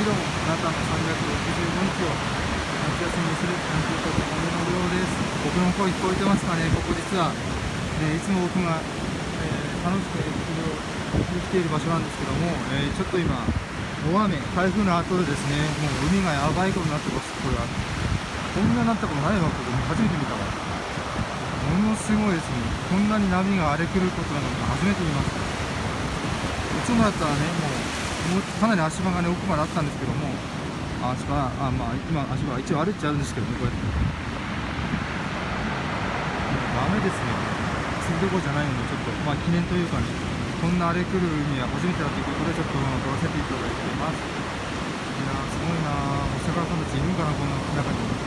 ども、あなたの365日を夏休みにするなんていうことの夢のようです。僕の声聞こえてますかね。ここ実は、いつも僕が、楽しく野球をできている場所なんですけども、ちょっと今、大雨、台風の後でですね、もう海がやばいことになってます。これはこんななったことないわ、僕初めて見たわ。ものすごいですね。こんなに波が荒れ狂うことなのか初めて見ました。いつもだったらね、もうかなり足場がね、奥まであったんですけども、足場、まあ、今、足場、一応あるっちゃあるんですけどね、こうやって。ダメですね。釣りどころじゃないので、ちょっと、まあ、記念というかね、こんな荒れ狂う海は初めてだということで、ちょっと撮らせていただいています。いやー、すごいなー。お魚さんたちいるんかな、この中に。